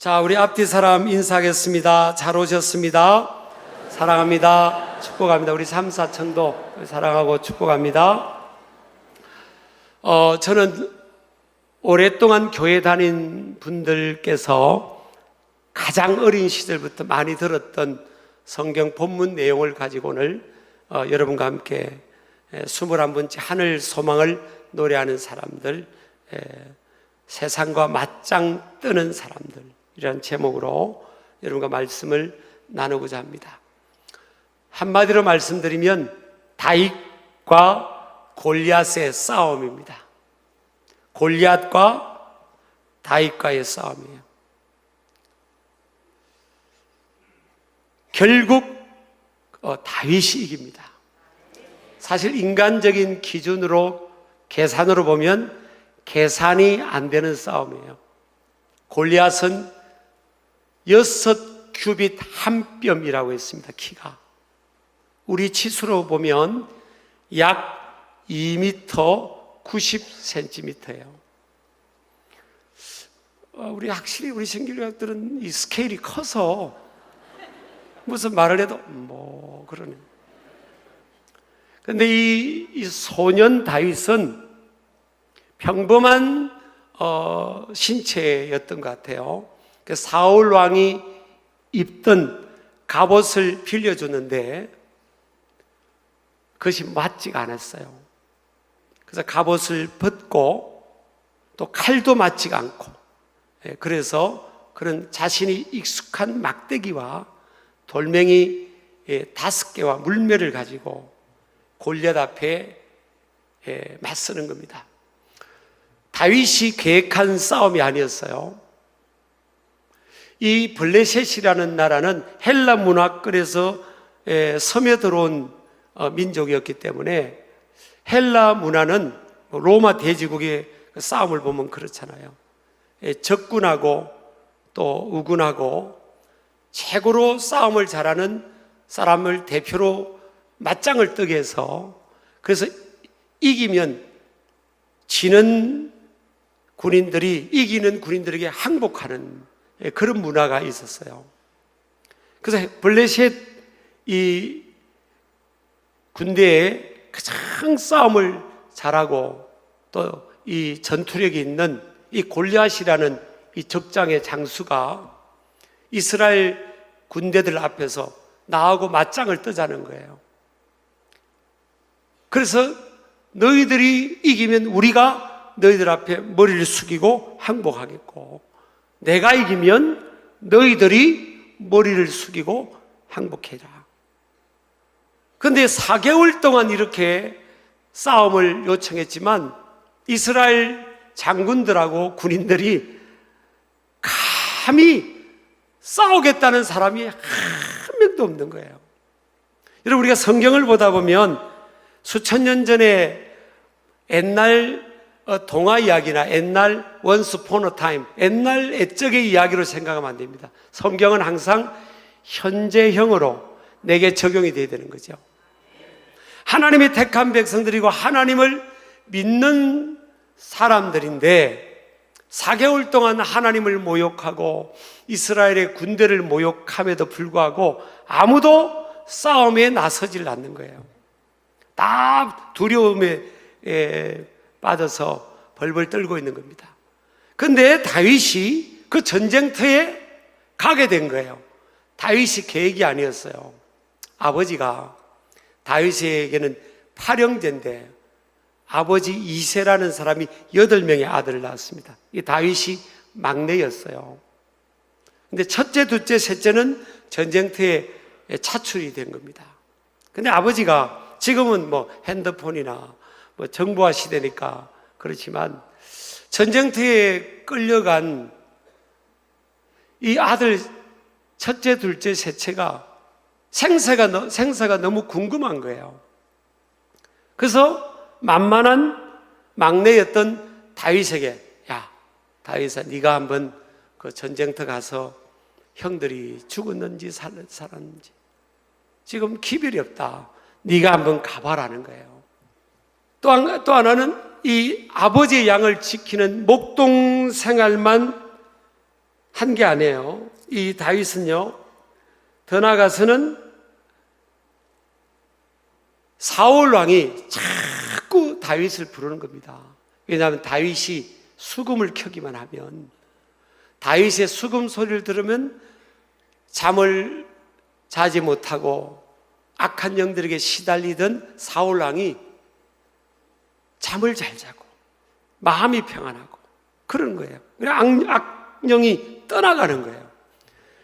자, 우리 앞뒤 사람 인사하겠습니다. 잘 오셨습니다. 사랑합니다. 축복합니다. 우리 3, 4청도 사랑하고 축복합니다. 저는 오랫동안 교회 다닌 분들께서 가장 어린 시절부터 많이 들었던 성경 본문 내용을 가지고 오늘 여러분과 함께 21번째 하늘 소망을 노래하는 사람들, 세상과 맞짱 뜨는 사람들, 이런 제목으로 여러분과 말씀을 나누고자 합니다. 한마디로 말씀드리면 다윗과 골리앗의 싸움입니다. 골리앗과 다윗과의 싸움이에요. 결국 다윗이 이깁니다. 사실 인간적인 기준으로 계산으로 보면 계산이 안 되는 싸움이에요. 골리앗은 6규빗 한 뼘이라고 했습니다. 키가 우리 치수로 보면 약 2m 90cm예요. 우리 확실히 우리 신기록들은 이 스케일이 커서 무슨 말을 해도 뭐 그러네. 그런데 이 소년 다윗은 평범한 신체였던 것 같아요. 사울 왕이 입던 갑옷을 빌려주는데 그것이 맞지가 않았어요. 그래서 갑옷을 벗고 또 칼도 맞지가 않고, 그래서 그런 자신이 익숙한 막대기와 돌멩이 5개와 물매를 가지고 골리앗 앞에 맞서는 겁니다. 다윗이 계획한 싸움이 아니었어요. 이 블레셋이라는 나라는 헬라 문화권에서 스며들어온 민족이었기 때문에 헬라 문화는 로마 대제국의 싸움을 보면 그렇잖아요. 적군하고 또 우군하고 최고로 싸움을 잘하는 사람을 대표로 맞짱을 뜨게 해서, 그래서 이기면 지는 군인들이 이기는 군인들에게 항복하는 그런 문화가 있었어요. 그래서 블레셋 이 군대에 가장 싸움을 잘하고 또 이 전투력이 있는 이 골리앗이라는 이 적장의 장수가 이스라엘 군대들 앞에서 나하고 맞짱을 뜨자는 거예요. 그래서 너희들이 이기면 우리가 너희들 앞에 머리를 숙이고 항복하겠고, 내가 이기면 너희들이 머리를 숙이고 항복해라. 그런데 4개월 동안 이렇게 싸움을 요청했지만 이스라엘 장군들하고 군인들이 감히 싸우겠다는 사람이 한 명도 없는 거예요. 여러분, 우리가 성경을 보다 보면 수천 년 전에 옛날 동화 이야기나 옛날 once upon a time, 옛날 옛적의 이야기로 생각하면 안 됩니다. 성경은 항상 현재형으로 내게 적용이 돼야 되는 거죠. 하나님의 택한 백성들이고 하나님을 믿는 사람들인데 4개월 동안 하나님을 모욕하고 이스라엘의 군대를 모욕함에도 불구하고 아무도 싸움에 나서질 않는 거예요. 다 두려움에 빠져서 벌벌 떨고 있는 겁니다. 그런데 다윗이 그 전쟁터에 가게 된 거예요. 다윗이 계획이 아니었어요. 아버지가 다윗에게는 8형제인데 아버지 이새라는 사람이 8명의 아들을 낳았습니다. 이 다윗이 막내였어요. 근데 첫째, 둘째, 셋째는 전쟁터에 차출이 된 겁니다. 근데 아버지가 지금은 뭐 핸드폰이나 뭐 정보화 시대니까 그렇지만 전쟁터에 끌려간 이 아들 첫째, 둘째, 셋째가 생사가 너무 궁금한 거예요. 그래서 만만한 막내였던 다윗에게, 야, 다윗아, 네가 한번 그 전쟁터 가서 형들이 죽었는지 살았는지 지금 기별이 없다. 네가 한번 가봐라는 거예요. 또 하나는 이 아버지의 양을 지키는 목동 생활만 한 게 아니에요. 이 다윗은요, 더 나아가서는 사울 왕이 자꾸 다윗을 부르는 겁니다. 왜냐하면 다윗이 수금을 켜기만 하면, 다윗의 수금 소리를 들으면 잠을 자지 못하고 악한 영들에게 시달리던 사울 왕이 잠을 잘 자고 마음이 평안하고 그런 거예요. 악령이 떠나가는 거예요.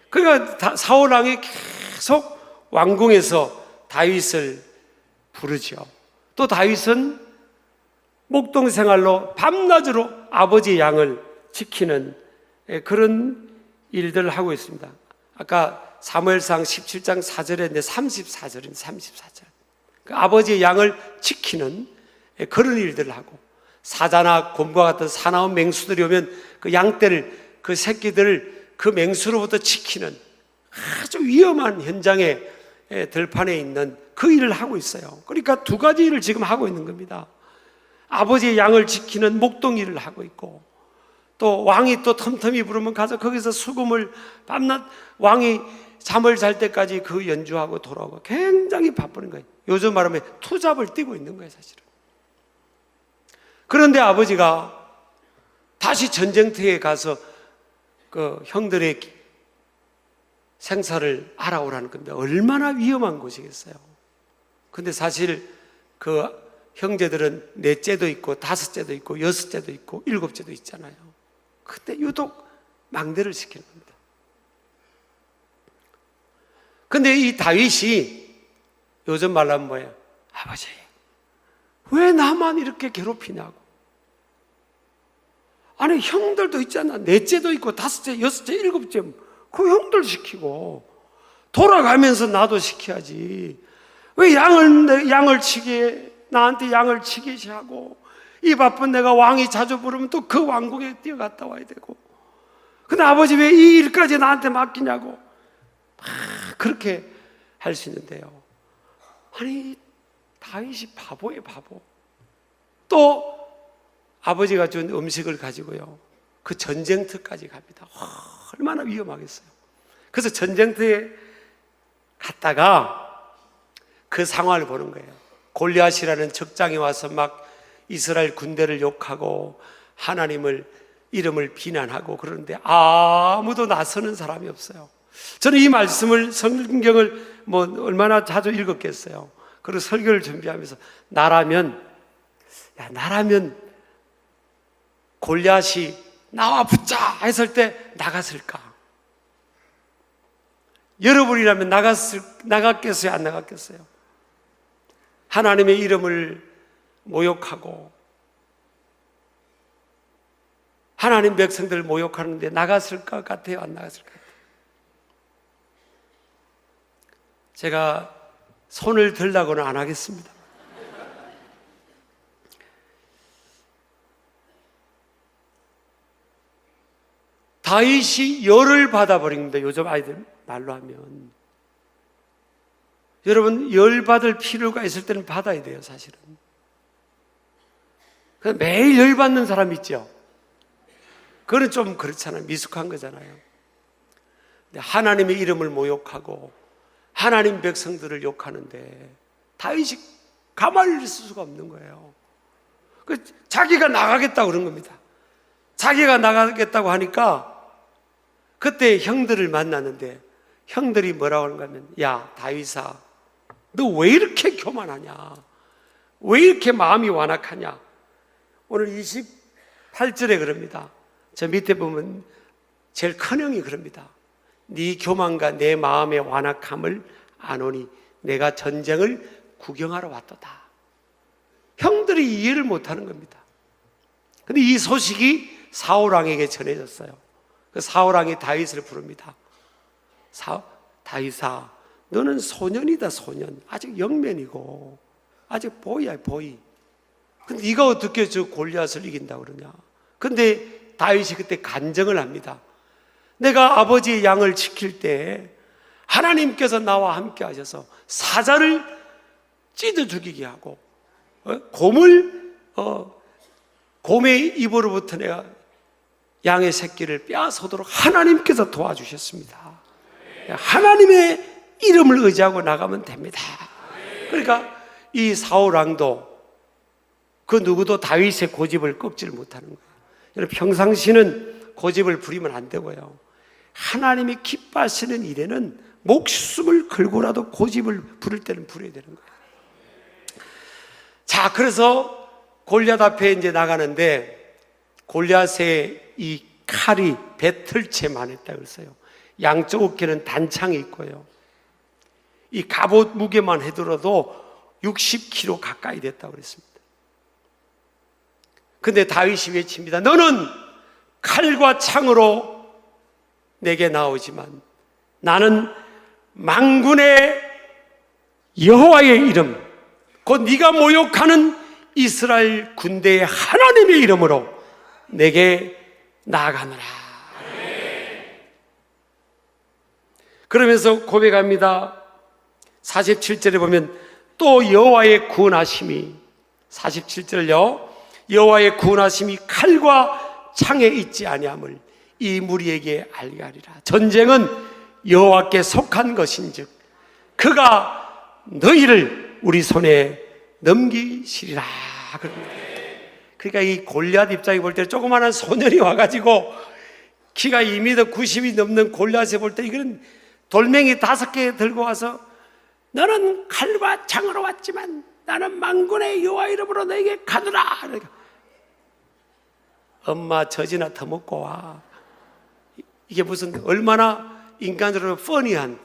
그러니까 사울 왕이 계속 왕궁에서 다윗을 부르죠. 또 다윗은 목동 생활로 밤낮으로 아버지의 양을 지키는 그런 일들을 하고 있습니다. 아까 사무엘상 17장 4절에 34절입니다. 34절. 그 아버지의 양을 지키는 그런 일들을 하고, 사자나 곰과 같은 사나운 맹수들이 오면 그 양떼를, 그 새끼들을 그 맹수로부터 지키는 아주 위험한 현장에 들판에 있는 그 일을 하고 있어요. 그러니까 두 가지 일을 지금 하고 있는 겁니다. 아버지의 양을 지키는 목동 일을 하고 있고, 또 왕이 또 틈틈이 부르면 가서 거기서 수금을 밤낮 왕이 잠을 잘 때까지 그 연주하고 돌아오고 굉장히 바쁘는 거예요. 요즘 말하면 투잡을 뛰고 있는 거예요, 사실은. 그런데 아버지가 다시 전쟁터에 가서 그 형들의 생사를 알아오라는 겁니다. 얼마나 위험한 곳이겠어요. 근데 사실 그 형제들은 넷째도 있고 다섯째도 있고 여섯째도 있고 일곱째도 있잖아요. 근데 유독 망대를 시키는 겁니다. 근데 이 다윗이 요즘 말로 하면 뭐예요? 아버지, 왜 나만 이렇게 괴롭히냐고. 아니, 형들도 있잖아. 넷째도 있고 다섯째, 여섯째, 일곱째. 그 형들 시키고 돌아가면서 나도 시켜야지. 왜 양을 치게, 나한테 양을 치게 하고, 이 바쁜 내가 왕이 자주 부르면 또 그 왕궁에 뛰어갔다 와야 되고. 근데 아버지 왜 이 일까지 나한테 맡기냐고. 그렇게 할 수 있는데요. 아니, 다윗이 바보예요, 바보. 또 아버지가 준 음식을 가지고요, 그 전쟁터까지 갑니다. 얼마나 위험하겠어요. 그래서 전쟁터에 갔다가 그 상황을 보는 거예요. 골리앗이라는 적장이 와서 막 이스라엘 군대를 욕하고 하나님을 이름을 비난하고 그러는데 아무도 나서는 사람이 없어요. 저는 이 말씀을, 성경을 뭐 얼마나 자주 읽었겠어요. 그리고 설교를 준비하면서 나라면 골리앗이 나와 붙자 했을 때 나갔을까? 여러분이라면 나갔겠어요? 안 나갔겠어요? 하나님의 이름을 모욕하고 하나님 백성들을 모욕하는데 나갔을 것 같아요? 안 나갔을 것 같아요? 제가 손을 들라고는 안 하겠습니다. 다윗이 열을 받아버린 겁니다. 요즘 아이들 말로 하면. 여러분, 열 받을 필요가 있을 때는 받아야 돼요, 사실은. 매일 열 받는 사람 있죠? 그건 좀 그렇잖아요. 미숙한 거잖아요. 근데 하나님의 이름을 모욕하고 하나님 백성들을 욕하는데 다윗이 가만히 있을 수가 없는 거예요. 자기가 나가겠다고 그런 겁니다. 자기가 나가겠다고 하니까 그때 형들을 만났는데 형들이 뭐라고 하는가 하면, 야, 다윗아, 너 왜 이렇게 교만하냐? 왜 이렇게 마음이 완악하냐? 오늘 28절에 그럽니다. 저 밑에 보면 제일 큰 형이 그럽니다. 네 교만과 내 마음의 완악함을 아노니 내가 전쟁을 구경하러 왔도다. 형들이 이해를 못하는 겁니다. 근데 이 소식이 사울왕에게 전해졌어요. 그 사울왕이 다윗을 부릅니다. 다윗아, 너는 소년이다, 소년. 아직 영면이고 아직 보이야, 보이. 근데 네가 어떻게 저 골리앗을 이긴다고 그러냐? 근데 다윗이 그때 간증을 합니다. 내가 아버지의 양을 지킬 때 하나님께서 나와 함께 하셔서 사자를 찢어 죽이게 하고 곰의 입으로부터 내가 양의 새끼를 빼앗아오도록 하나님께서 도와주셨습니다. 하나님의 이름을 의지하고 나가면 됩니다. 그러니까 이 사울 왕도 그 누구도 다윗의 고집을 꺾지를 못하는 거예요. 여러분, 평상시는 고집을 부리면 안 되고요, 하나님이 기뻐하시는 일에는 목숨을 걸고라도 고집을 부릴 때는 부려야 되는 거예요. 자, 그래서 골리앗 앞에 이제 나가는데 골리앗의 이 칼이 배틀채만 했다 그랬어요. 양쪽 어깨는 단창이 있고요, 이 갑옷 무게만 해더라도 60kg 가까이 됐다고 그랬습니다. 근데 다윗이 외칩니다. 너는 칼과 창으로 내게 나오지만 나는 만군의 여호와의 이름, 곧 네가 모욕하는 이스라엘 군대의 하나님의 이름으로 내게 나아가노라. 그러면서 고백합니다. 47절에 보면 또 여호와의 구원하심이, 47절요, 여호와의 구원하심이 칼과 창에 있지 아니함을 이 무리에게 알게 하리라. 전쟁은 여호와께 속한 것인즉 그가 너희를 우리 손에 넘기시리라. 그러니까 이 골리앗 입장에 볼 때 조그마한 소년이 와가지고 키가 2m 90이 넘는 골리앗에 볼 때 이거는 돌멩이 5개 들고 와서 너는 칼과 창으로 왔지만 나는 만군의 여호와 이름으로 너에게 가노라. 그러니까 엄마 젖이나 터먹고 와. 이게 무슨 얼마나 인간적으로 퍼니한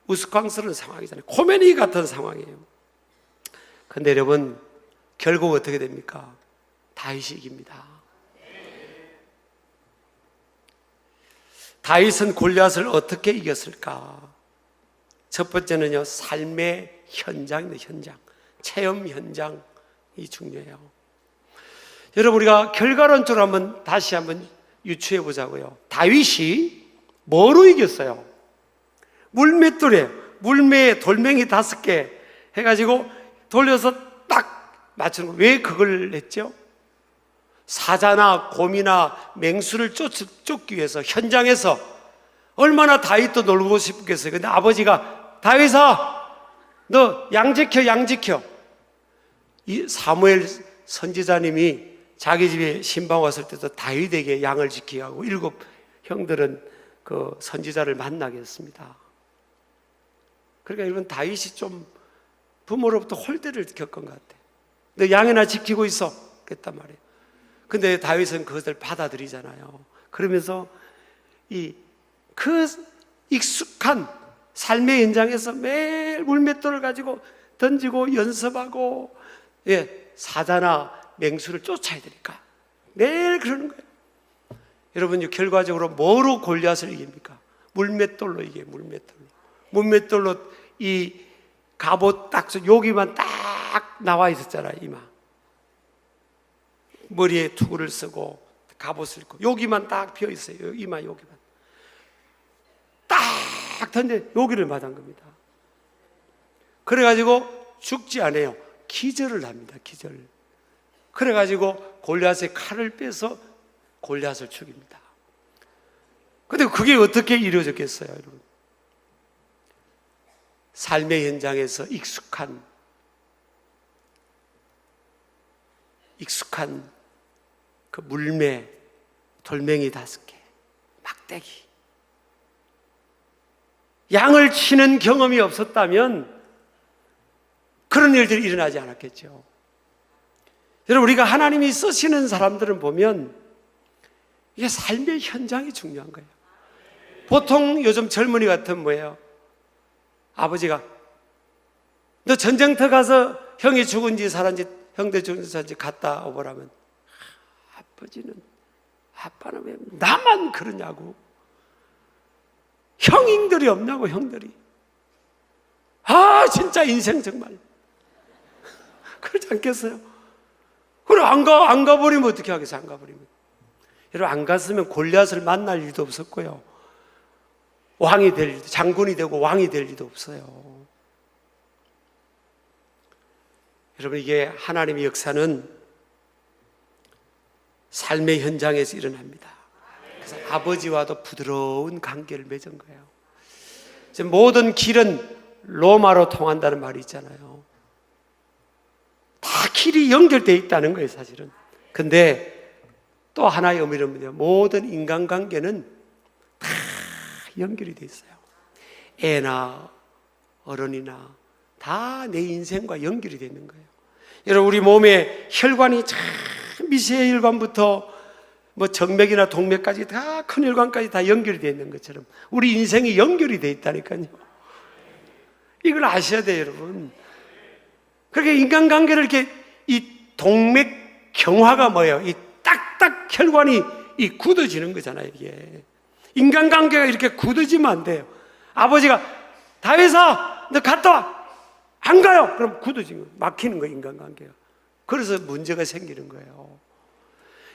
우스꽝스러운 상황이잖아요. 코미디 같은 상황이에요. 근데 여러분, 결국 어떻게 됩니까? 다윗이 이깁니다. 다윗은 골리앗을 어떻게 이겼을까? 첫 번째는요, 삶의 현장입니다. 현장, 체험 현장이 중요해요. 여러분, 우리가 결과론적으로 다시 한번 유추해 보자고요. 다윗이 뭐로 이겼어요? 물맷돌에 물매에 돌멩이 5개 해가지고 돌려서 딱 맞추는 거. 왜 그걸 했죠? 사자나 곰이나 맹수를 쫓기 위해서 현장에서 얼마나 다윗도 놀고 싶겠어요. 근데 아버지가 다윗아, 너 양 지켜, 양 지켜. 이 사무엘 선지자님이 자기 집에 신방 왔을 때도 다윗에게 양을 지키게 하고 7 형들은 그 선지자를 만나게 했습니다. 그러니까 여러분, 다윗이 좀 부모로부터 홀대를 겪은 것 같아요. 너 양이나 지키고 있어, 그랬단 말이에요. 근데 다윗은 그것을 받아들이잖아요. 그러면서 그 익숙한 삶의 현장에서 매일 물맷돌을 가지고 던지고 연습하고, 사자나 맹수를 쫓아야 되니까 매일 그러는 거예요. 여러분, 결과적으로 뭐로 골리앗을 이깁니까? 물맷돌로 이겨요. 물맷돌로 이 갑옷 딱 여기만 딱 나와 있었잖아요. 이마 머리에 투구를 쓰고 갑옷을 입고 여기만 딱 비어 있어요. 이마 여기만 딱 던져 여기를 맞은 겁니다. 그래가지고 죽지 않아요. 기절을 합니다. 기절. 그래가지고 골리앗의 칼을 빼서 골리앗을 죽입니다. 근데 그게 어떻게 이루어졌겠어요, 여러분? 삶의 현장에서 익숙한 그 물매, 돌멩이 5개, 막대기. 양을 치는 경험이 없었다면 그런 일들이 일어나지 않았겠죠. 여러분, 우리가 하나님이 쓰시는 사람들을 보면 이게 삶의 현장이 중요한 거예요. 보통 요즘 젊은이 같은 뭐예요? 아버지가 너 전쟁터 가서 형이 죽은지 살았는지 형들 죽은지 살았는지 갔다 오보라면 아빠는 왜 나만 그러냐고. 형님들이 없냐고. 형들이 진짜 인생 정말 그렇지 않겠어요? 그래 안 가버리면 어떻게 하겠어요? 안 가버리면. 여러분, 안 갔으면 골리앗을 만날 일도 없었고요, 왕이 될 일도, 장군이 되고 왕이 될 일도 없어요. 여러분, 이게 하나님의 역사는 삶의 현장에서 일어납니다. 그래서 아버지와도 부드러운 관계를 맺은 거예요. 이제 모든 길은 로마로 통한다는 말이 있잖아요. 다 길이 연결되어 있다는 거예요, 사실은. 근데 또 하나의 의미는 뭐냐? 모든 인간관계는 다 연결이 되어 있어요. 애나 어른이나 다 내 인생과 연결이 되어 있는 거예요. 여러분, 우리 몸에 혈관이 참 미세의 혈관부터 뭐 정맥이나 동맥까지 다 큰 혈관까지 다 연결이 되어 있는 것처럼 우리 인생이 연결이 되어 있다니까요. 이걸 아셔야 돼요, 여러분. 그렇게 인간관계를 이렇게 이 동맥경화가 뭐예요? 이 딱딱 혈관이 이 굳어지는 거잖아요, 이게. 인간관계가 이렇게 굳어지면 안 돼요. 아버지가 다윗아, 너 갔다 와. 안 가요. 그럼 굳어진 거예요. 막히는 거예요, 인간관계가. 그래서 문제가 생기는 거예요.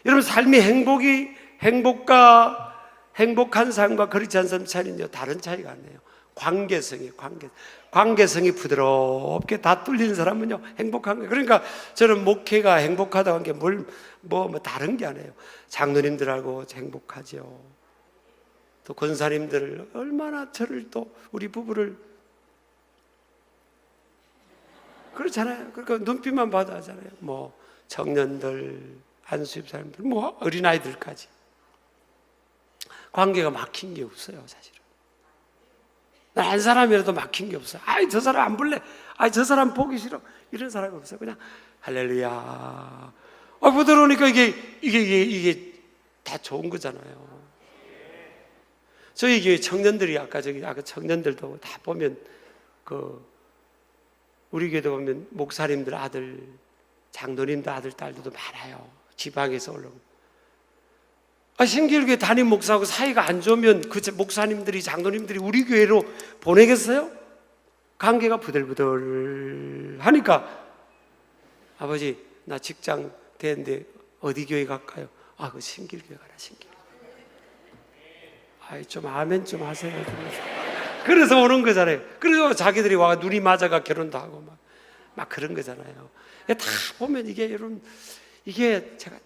여러분, 삶의 행복한 삶과 그렇지 않은 삶 차이는요, 다른 차이가 아니에요. 관계성이에요, 관계성이 부드럽게 다 뚫리는 사람은요, 행복한 거예요. 그러니까 저는 목회가 행복하다고 한 게 뭐 다른 게 아니에요. 장로님들하고 행복하죠. 또 권사님들 얼마나 저를 또 우리 부부를 그렇잖아요. 그러니까 눈빛만 봐도 하잖아요. 뭐 청년들, 안수입 사람들, 뭐 어린아이들까지 관계가 막힌 게 없어요, 사실은. 한 사람이라도 막힌 게 없어요. 아이, 저 사람 안 볼래. 아이, 저 사람 보기 싫어. 이런 사람이 없어요. 그냥 할렐루야. 부드러우니까 이게 다 좋은 거잖아요. 저희 교회 청년들이 아까 청년들도 다 보면 우리 교회도 보면 목사님들 아들, 장로님들 아들, 딸들도 많아요. 지방에서 올라오고. 신길교회 담임 목사하고 사이가 안 좋으면 그 목사님들이, 장로님들이 우리 교회로 보내겠어요? 관계가 부들부들 하니까 아버지, 나 직장 되는데 어디 교회 갈까요? 그 신길교회 가라, 신길교회. 좀 아멘 좀 하세요. 그래서 오는 거잖아요. 그래서 자기들이 와 눈이 맞아가 결혼도 하고 막 그런 거잖아요. 다 보면 이게 여러분, 이게 제가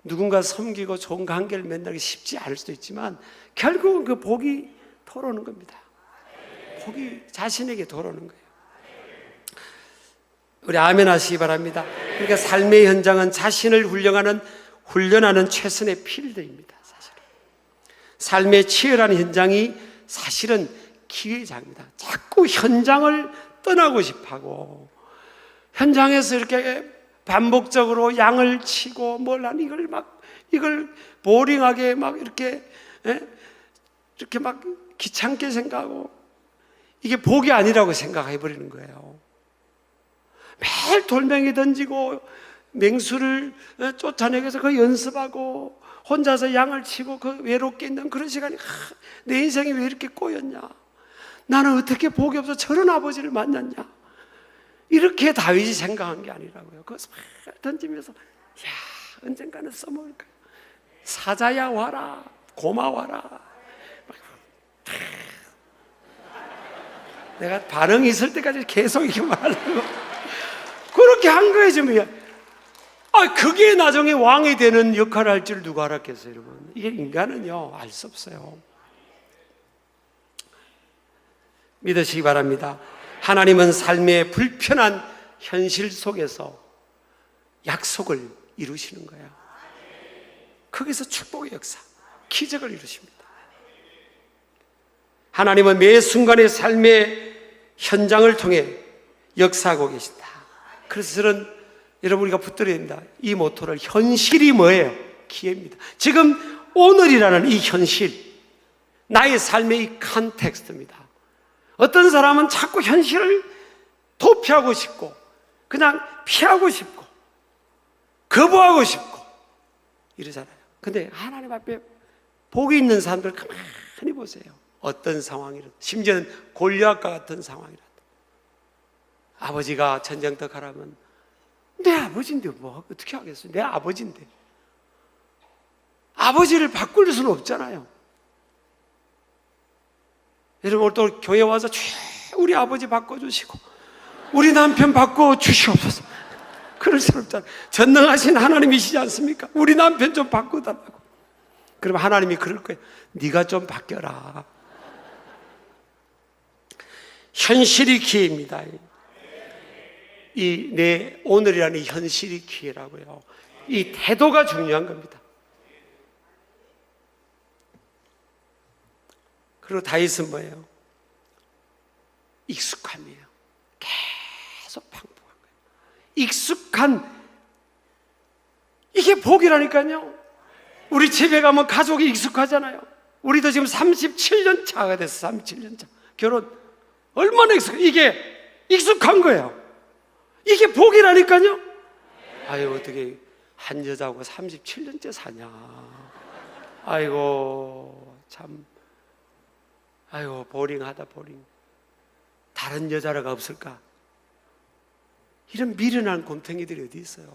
누군가 섬기고 좋은 관계를 맺는 쉽지 않을 수도 있지만 결국은 그 복이 돌아오는 겁니다. 복이 자신에게 돌아오는 거예요. 우리 아멘 하시기 바랍니다. 그러니까 삶의 현장은 자신을 훈련하는 최선의 필드입니다. 사실은 삶의 치열한 현장이 사실은 기회장입니다. 자꾸 현장을 떠나고 싶어하고 현장에서 이렇게 반복적으로 양을 치고 이걸 보링하게 이렇게 귀찮게 생각하고 이게 복이 아니라고 생각해 버리는 거예요. 매일 돌멩이 던지고 맹수를 쫓아내기 위해서 그 연습하고 혼자서 양을 치고 그 외롭게 있는 그런 시간이 내 인생이 왜 이렇게 꼬였냐? 나는 어떻게 복이 없어 저런 아버지를 만났냐? 이렇게 다윗이 생각한 게 아니라고요. 그래서 막 던지면서 언젠가는 써먹을 거야. 사자야 와라, 고마워라. 내가 반응이 있을 때까지 계속 이렇게 말하려고 그렇게 한 거예요. 지금 그게 나중에 왕이 되는 역할을 할 줄 누가 알았겠어요, 여러분? 이게 인간은요 알 수 없어요. 믿으시기 바랍니다. 하나님은 삶의 불편한 현실 속에서 약속을 이루시는 거예요. 거기서 축복의 역사, 기적을 이루십니다. 하나님은 매 순간의 삶의 현장을 통해 역사하고 계신다. 그래서 저는 여러분 우리가 붙들어야 됩니다. 이 모토를, 현실이 뭐예요? 기회입니다. 지금 오늘이라는 이 현실, 나의 삶의 이 컨텍스트입니다. 어떤 사람은 자꾸 현실을 도피하고 싶고 그냥 피하고 싶고 거부하고 싶고 이러잖아요. 근데 하나님 앞에 복이 있는 사람들 가만히 보세요. 어떤 상황이든, 심지어는 골리앗과 같은 상황이라도 아버지가 전쟁터 가라면 내 아버지인데 뭐 어떻게 하겠어요? 내 아버지인데. 아버지를 바꿀 수는 없잖아요. 여러분 또 교회 와서 우리 아버지 바꿔주시고 우리 남편 바꿔주시옵소서. 그럴 수 없잖아요. 전능하신 하나님이시지 않습니까? 우리 남편 좀 바꾸달라고. 그럼 하나님이 그럴 거예요. 네가 좀 바뀌어라. 현실이 기회입니다. 이 내 오늘이라는 현실이 기회라고요. 이 태도가 중요한 겁니다. 그리고 다윗은 뭐예요? 익숙함이에요. 계속 반복한 거예요. 익숙한, 이게 복이라니까요. 우리 집에 가면 가족이 익숙하잖아요. 우리도 지금 37년 차가 됐어. 37년 차 결혼 얼마나 이게 익숙한 거예요. 이게 복이라니까요. 아유, 어떻게 한 여자하고 37년째 사냐. 아이고 참, 아이고 보링하다. 보링. 다른 여자라가 없을까? 이런 미련한 곰탱이들이 어디 있어요?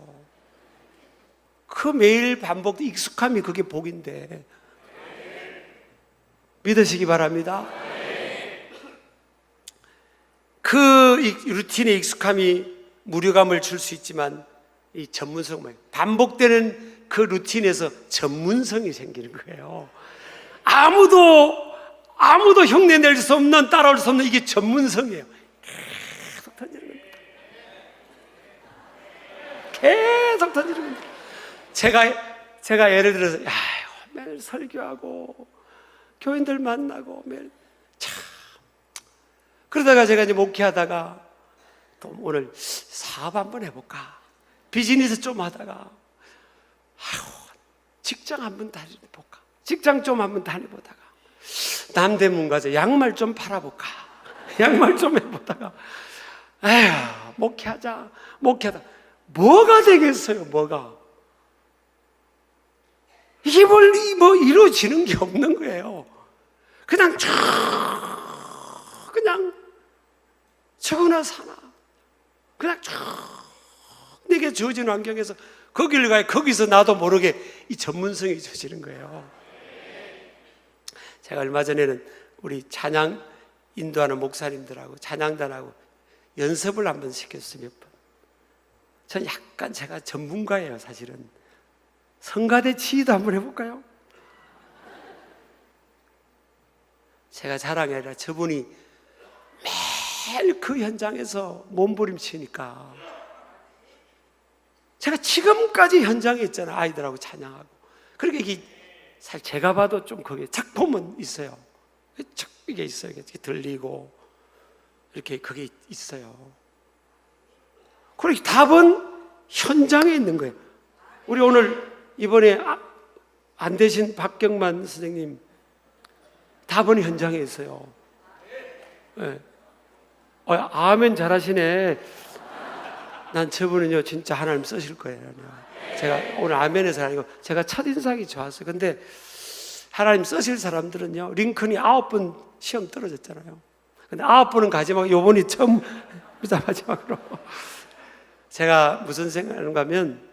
그 매일 반복 익숙함이 그게 복인데, 믿으시기 바랍니다. 그 루틴의 익숙함이 무료감을 줄 수 있지만, 이 전문성, 반복되는 그 루틴에서 전문성이 생기는 거예요. 아무도 흉내 낼 수 없는, 따라올 수 없는, 이게 전문성이에요. 계속 던지는 겁니다. 계속 던지는 겁니다. 제가 예를 들어서, 매일 설교하고 교인들 만나고 매일 참, 그러다가 제가 이제 목회하다가 또 오늘 사업 한번 해볼까, 비즈니스 좀 하다가 직장 한번 다녀볼까, 직장 좀 한번 다녀보다가 남대문 가서 양말 좀 팔아볼까, 양말 좀 해보다가 목회하다 뭐가 되겠어요? 뭐가 이게 뭐 이루어지는 게 없는 거예요. 그냥 그냥 저거나 사나, 그냥 내게 주어진 환경에서 거기를 가야 거기서 나도 모르게 이 전문성이 주어지는 거예요. 제가 얼마 전에는 우리 찬양 인도하는 목사님들하고 찬양단하고 연습을 한번 시켰어요. 몇 번. 전 약간 제가 전문가예요. 사실은 성가대 치유도 한번 해볼까요? 제가 자랑이 아니라 저분이 매일 그 현장에서 몸부림치니까, 제가 지금까지 현장에 있잖아요. 아이들하고 찬양하고. 그러니까 이게 사실 제가 봐도 좀 거기에 작품은 있어요. 이게 있어요. 이게 들리고 이렇게 그게 있어요. 그리고 답은 현장에 있는 거예요. 우리 오늘 이번에 안 되신 박경만 선생님, 답은 현장에 있어요. 네. 아멘 잘하시네. 난 저분은요 진짜 하나님 쓰실 거예요. 제가 오늘 아멘에서 아니고 제가 첫인상이 좋았어요. 근데 하나님 쓰실 사람들은요, 링컨이 9번 시험 떨어졌잖아요. 근데 9번은 가지 말고 요번이 처음 마지막으로. 제가 무슨 생각하는가 하면,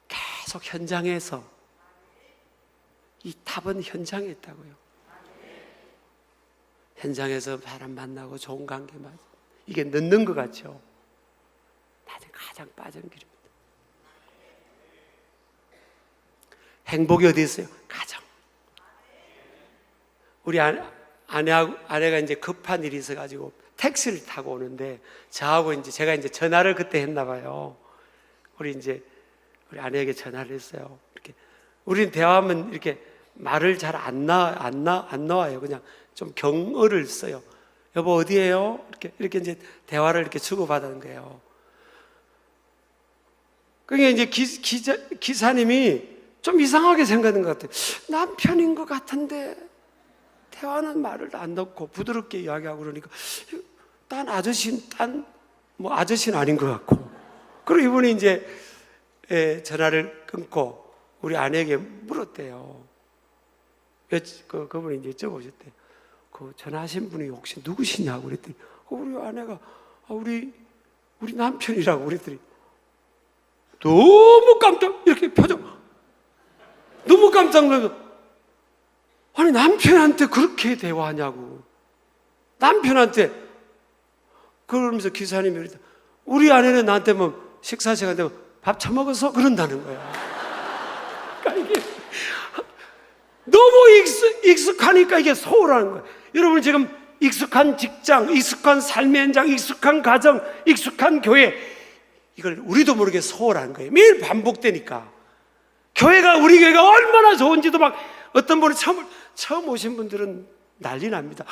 계속 현장에서, 이 답은 현장에 있다고요. 현장에서 사람 만나고 좋은 관계 맞아. 이게 늦는 것 같죠? 나중에 가장 빠진 길입니다. 행복이 어디 있어요? 가정. 우리 아내가 이제 급한 일이 있어가지고 택시를 타고 오는데, 저하고 이제 제가 이제 전화를 그때 했나 봐요. 우리 아내에게 전화를 했어요. 이렇게 우리는 대화하면 이렇게 말을 잘 안 나와요. 그냥 좀 경어를 써요. 여보 어디에요? 이렇게 이제 대화를 이렇게 주고받는 거예요. 그게 이제 기사님이 좀 이상하게 생각하는 것 같아요. 남편인 것 같은데 대화는 말을 안 넣고 부드럽게 이야기하고 그러니까 아저씨는 아닌 것 같고. 그리고 이분이 이제 전화를 끊고 우리 아내에게 물었대요. 그분이 이제 여쭤보셨대요. 그 전화하신 분이 혹시 누구시냐고 그랬더니 우리 아내가 우리 남편이라고 그랬더니 너무 이렇게 표정 너무 깜짝 놀라서, 아니 남편한테 그렇게 대화하냐고. 남편한테. 그러면서 기사님이 그랬다. 우리 아내는 나한테 뭐 식사 시간 되면 밥 처먹어서 그런다는 거야. 익숙하니까 이게 너무 익숙하니까 이게 소홀하는 거예요. 여러분 지금 익숙한 직장, 익숙한 삶의 현장, 익숙한 가정, 익숙한 교회, 이걸 우리도 모르게 소홀한 거예요. 매일 반복되니까. 우리 교회가 얼마나 좋은지도 막 어떤 분이 처음 오신 분들은 난리 납니다.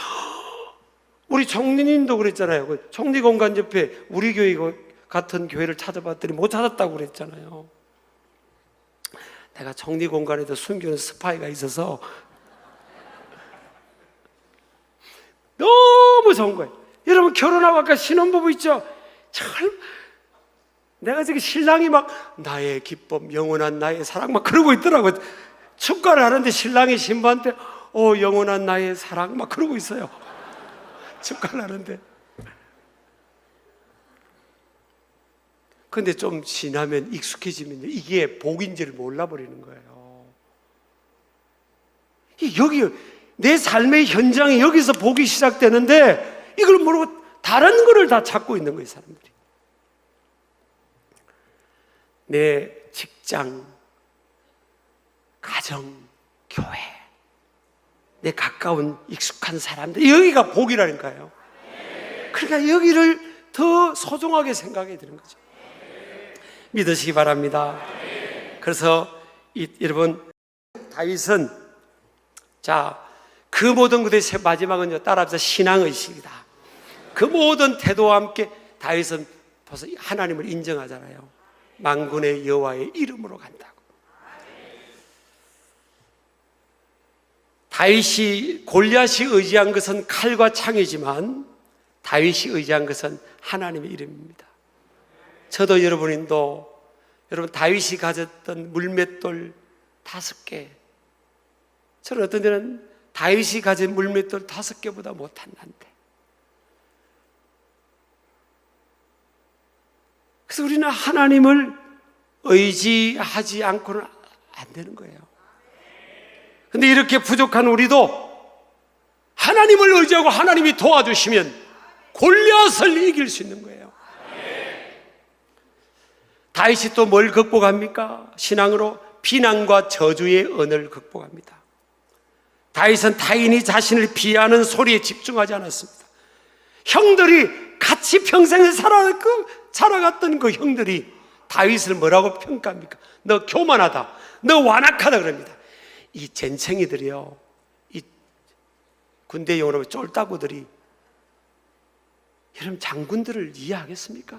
우리 총리님도 그랬잖아요. 그 총리공간 옆에 우리 교회 같은 교회를 찾아봤더니 못 찾았다고 그랬잖아요. 내가 총리공간에도 숨겨놓은 스파이가 있어서 너무 좋은 거예요. 여러분 결혼하고 아까 신혼부부 있죠? 내가 지금 신랑이 막 나의 기쁨, 영원한 나의 사랑 막 그러고 있더라고요. 축가를 하는데 신랑이 신부한테 영원한 나의 사랑 막 그러고 있어요. 축가를 하는데. 근데 좀 지나면 익숙해지면 이게 복인지를 몰라버리는 거예요. 여기 내 삶의 현장이 여기서 복이 시작되는데 이걸 모르고 다른 거를 다 찾고 있는 거예요, 사람들이. 내 직장, 가정, 교회, 내 가까운 익숙한 사람들, 여기가 복이라니까요. 그러니까 여기를 더 소중하게 생각해야 되는 거죠. 믿으시기 바랍니다. 그래서 여러분 다윗은 그 모든 것의 마지막은요, 따라합시다. 신앙의식이다. 그 모든 태도와 함께 다윗은 벌써 하나님을 인정하잖아요. 만군의 여호와의 이름으로 간다고. 다윗이 골리앗이 의지한 것은 칼과 창이지만 다윗이 의지한 것은 하나님의 이름입니다. 저도 여러분 다윗이 가졌던 물맷돌 5개, 저는 어떤 데는 다윗이 가진 물맷돌 5개보다 못한 난데. 그래서 우리는 하나님을 의지하지 않고는 안 되는 거예요. 근데 이렇게 부족한 우리도 하나님을 의지하고 하나님이 도와주시면 골리앗을 이길 수 있는 거예요. 다윗이 또 뭘 극복합니까? 신앙으로 비난과 저주의 언을 극복합니다. 다윗은 타인이 자신을 비하하는 소리에 집중하지 않았습니다. 형들이 같이 평생을 살아갔던 그 형들이 다윗을 뭐라고 평가합니까? 너 교만하다, 너 완악하다 그럽니다. 이 젠챙이들이요, 이 군대 용어로 쫄따구들이 여러분 장군들을 이해하겠습니까?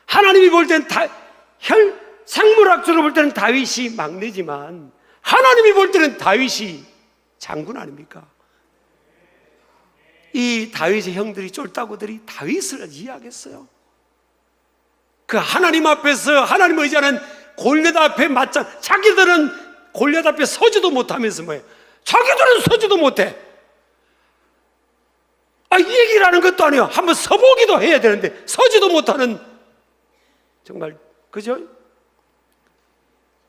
하나님이 볼 때는 생물학적으로 볼 때는 다윗이 막내지만 하나님이 볼 때는 다윗이 장군 아닙니까? 이 다윗의 형들이 쫄따구들이 다윗을 이해하겠어요? 그 하나님 앞에서 하나님 의지하는 골리앗 앞에 맞짱, 자기들은 골리앗 앞에 서지도 못하면서 뭐예요? 자기들은 서지도 못해. 이 얘기를 하는 것도 아니에요. 한번 서보기도 해야 되는데 서지도 못하는, 정말 그죠?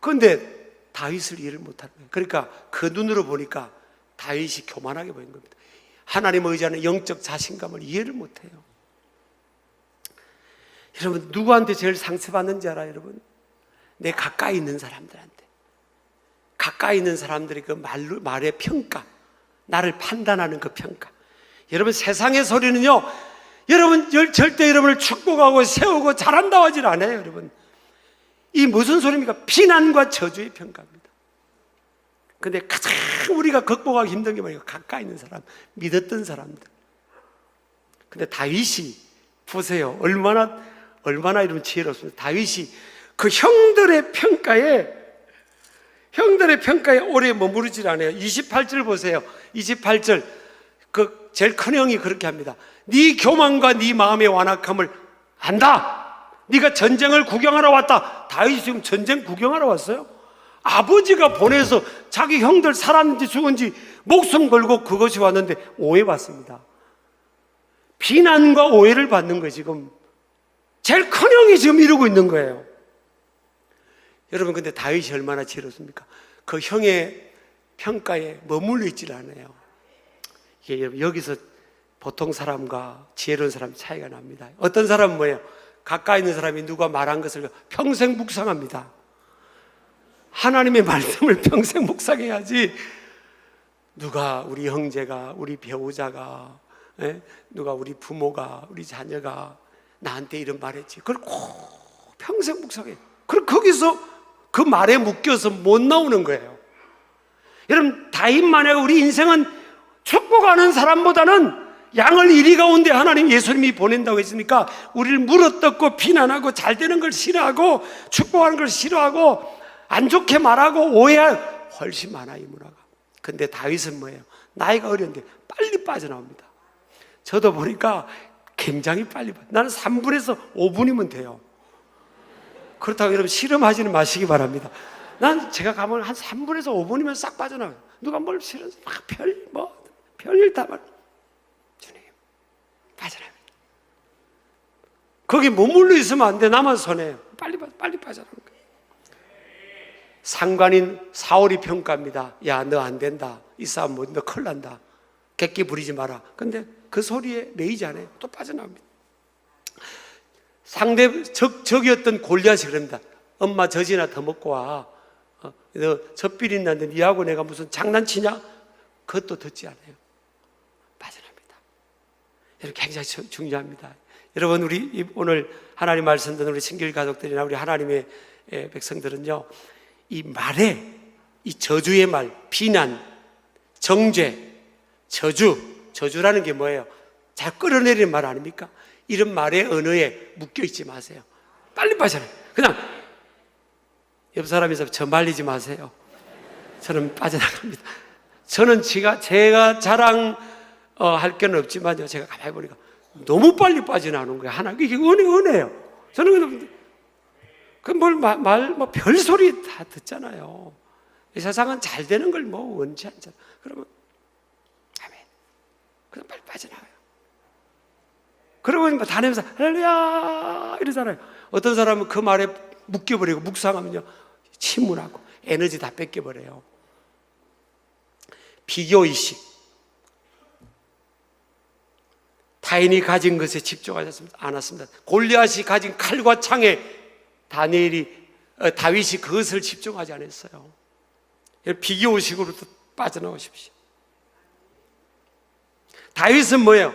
그런데 다윗을 이해를 못하는 거예요. 그러니까 그 눈으로 보니까 다윗이 교만하게 보인 겁니다. 하나님을 의지하는 영적 자신감을 이해를 못해요. 여러분 누구한테 제일 상처받는지 알아요? 여러분, 내 가까이 있는 사람들한테. 가까이 있는 사람들이 그 말의 평가, 나를 판단하는 그 평가. 여러분 세상의 소리는요, 여러분 절대 여러분을 축복하고 세우고 잘한다고 하질 않아요. 여러분, 이 무슨 소리입니까? 비난과 저주의 평가입니다. 근데 가장 우리가 극복하기 힘든 게 뭐예요? 가까이 있는 사람, 믿었던 사람들. 근데 다윗이 보세요, 얼마나 이런 지혜롭습니다. 다윗이 그 형들의 평가에 오래 머무르질 않아요. 28절 보세요. 28절 그 제일 큰 형이 그렇게 합니다. 네 교만과 네 마음의 완악함을 안다. 네가 전쟁을 구경하러 왔다. 다윗이 지금 전쟁 구경하러 왔어요? 아버지가 보내서 자기 형들 살았는지 죽은지 목숨 걸고 그것이 왔는데 오해받습니다. 비난과 오해를 받는 거예요. 지금 제일 큰 형이 지금 이러고 있는 거예요. 여러분, 근데 다윗이 얼마나 지혜롭습니까? 그 형의 평가에 머물러 있질 않아요. 이게 여러분, 여기서 보통 사람과 지혜로운 사람 차이가 납니다. 어떤 사람은 뭐예요? 가까이 있는 사람이 누가 말한 것을 평생 묵상합니다. 하나님의 말씀을 평생 묵상해야지. 누가 우리 형제가, 우리 배우자가, 누가 우리 부모가, 우리 자녀가 나한테 이런 말했지, 그걸 꼭 평생 묵상해. 그럼 거기서 그 말에 묶여서 못 나오는 거예요. 여러분, 다윗만약 우리 인생은 축복하는 사람보다는 양을 이리 가운데 하나님 예수님이 보낸다고 했으니까 우리를 물어뜯고 비난하고 잘 되는 걸 싫어하고 축복하는 걸 싫어하고 안 좋게 말하고 오해할 훨씬 많아, 이 문화가. 근데 다윗은 뭐예요? 나이가 어렸는데 빨리 빠져나옵니다. 저도 보니까 굉장히 빨리 나는 3분에서 5분이면 돼요. 그렇다고 여러분 실험하지는 마시기 바랍니다. 난 제가 가면 한 3분에서 5분이면 싹 빠져나와요. 누가 뭘 실어서 별일 다 말. 주님, 빠져나옵니다. 거기 머물러 있으면 안 돼. 나만 손해요. 빨리 빠져나오는 거예요. 상관인 사울이 평가합니다. 야, 너 안 된다. 이 싸움 너 큰일 난다. 객기 부리지 마라. 근데 그 소리에 매이지 않아요. 또 빠져나옵니다. 적이었던 골리앗이 그럽니다. 엄마 젖이나 더 먹고 와. 너 젖비린 났는데 니하고 내가 무슨 장난치냐? 그것도 듣지 않아요. 빠져나옵니다. 여러분, 굉장히 중요합니다. 여러분, 우리 오늘 하나님 말씀 듣는 우리 신길 가족들이나 우리 하나님의 백성들은요, 이 말에, 이 저주의 말, 비난, 정죄, 저주라는 게 뭐예요? 잘 끌어내리는 말 아닙니까? 이런 말의 언어에 묶여있지 마세요. 빨리 빠져나요. 그냥 옆 사람에서 저 말리지 마세요. 저는 빠져나갑니다. 저는 제가 자랑할 건 없지만요, 제가 가만히 보니까 너무 빨리 빠져나오는 거예요. 하나, 이게 은혜예요. 저는 별소리 다 듣잖아요. 이 세상은 잘 되는 걸 원치 않잖아. 그러면 아멘. 그냥 빨리 빠져나와요. 그러고 다니면서 할렐루야 이러잖아요. 어떤 사람은 그 말에 묶여버리고 묵상하면요, 침문하고 에너지 다 뺏겨버려요. 비교의식. 타인이 가진 것에 집중하지 않았습니다. 골리앗이 가진 칼과 창에 다윗이 그것을 집중하지 않았어요. 비교의식으로 빠져나오십시오. 다윗은 뭐예요?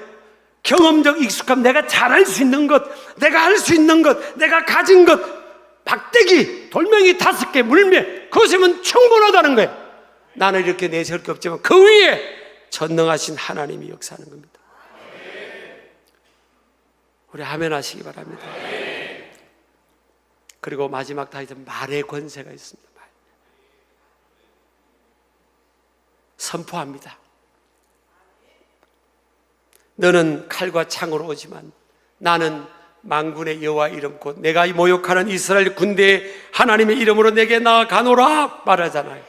경험적 익숙함, 내가 잘할 수 있는 것, 내가 할 수 있는 것, 내가 가진 것, 박대기, 돌멩이 5개, 물매, 그것이면 충분하다는 거예요. 나는 이렇게 내세울 게 없지만 그 위에 전능하신 하나님이 역사하는 겁니다. 우리 아멘 하시기 바랍니다. 그리고 마지막 다윗은 말의 권세가 있습니다. 말. 선포합니다. 너는 칼과 창으로 오지만 나는 만군의 여호와 이름 곧 내가 모욕하는 이스라엘 군대의 하나님의 이름으로 내게 나아가노라 말하잖아요.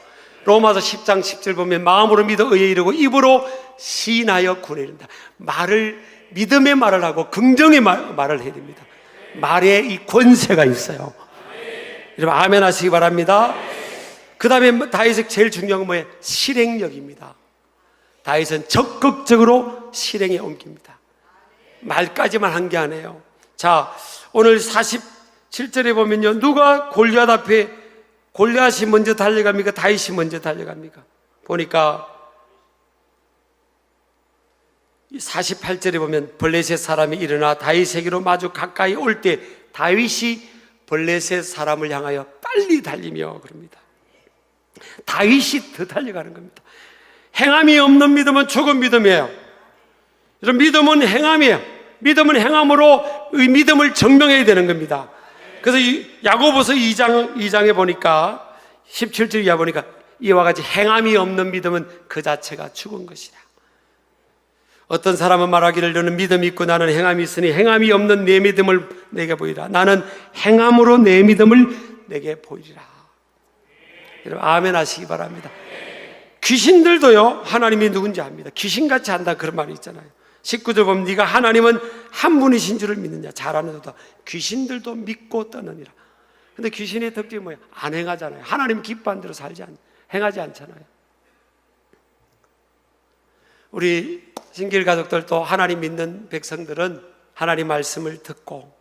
로마서 10장 10절 보면 마음으로 믿어 의에 이르고 입으로 시인하여 구원에 이른다. 믿음의 말을 하고 긍정의 말을 해야 됩니다. 말에 이 권세가 있어요. 여러분 아멘 하시기 바랍니다. 그 다음에 다윗의 제일 중요한 건 뭐예요? 실행력입니다. 다윗은 적극적으로 실행에 옮깁니다. 말까지만 한 게 아니에요. 자, 오늘 47절에 보면요, 누가 골리앗 앞에 골리앗이 먼저 달려갑니까? 다윗이 먼저 달려갑니까? 보니까 48절에 보면 블레셋 사람이 일어나 다윗에게로 마주 가까이 올 때 다윗이 블레셋 사람을 향하여 빨리 달리며 그럽니다. 다윗이 더 달려가는 겁니다. 행함이 없는 믿음은 죽은 믿음이에요. 여러분, 믿음은 행함이에요. 믿음은 행함으로 이 믿음을 증명해야 되는 겁니다. 그래서 야고보서 2장에 보니까 17절 이하 보니까 이와 같이 행함이 없는 믿음은 그 자체가 죽은 것이라. 어떤 사람은 말하기를 너는 믿음이 있고 나는 행함이 있으니 행함이 없는 내 믿음을 내게 보이라. 나는 행함으로 내 믿음을 내게 보이리라. 여러분 아멘 하시기 바랍니다. 귀신들도요 하나님이 누군지 압니다. 귀신같이 한다 그런 말이 있잖아요. 19절 보면 네가 하나님은 한 분이신 줄을 믿느냐. 잘하는도다. 귀신들도 믿고 떠느니라. 근데 귀신의 특징이 뭐예요? 안 행하잖아요. 하나님 기뻐한 대로 행하지 않잖아요. 우리 신길 가족들도 하나님 믿는 백성들은 하나님 말씀을 듣고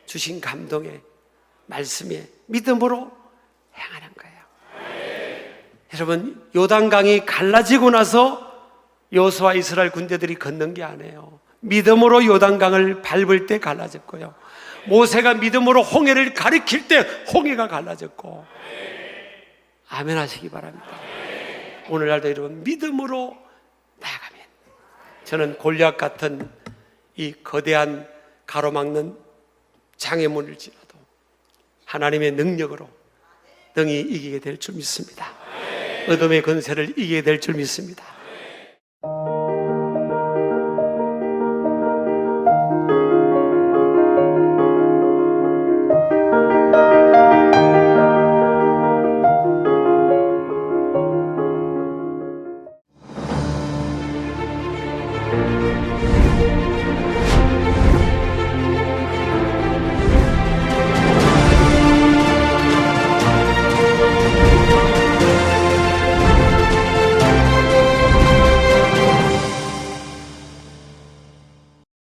주신 감동에 말씀에 믿음으로 행하는 거예요. 여러분, 요단강이 갈라지고 나서 여호수아 이스라엘 군대들이 건넌 게 아니에요. 믿음으로 요단강을 밟을 때 갈라졌고요, 모세가 믿음으로 홍해를 가리킬 때 홍해가 갈라졌고. 아멘 하시기 바랍니다. 오늘날도 여러분, 믿음으로 나아가면, 저는 골리앗 같은 이 거대한 가로막는 장애물을 지나도 하나님의 능력으로 능히 이기게 될 줄 믿습니다. 어둠의 권세를 이기게 될 줄 믿습니다.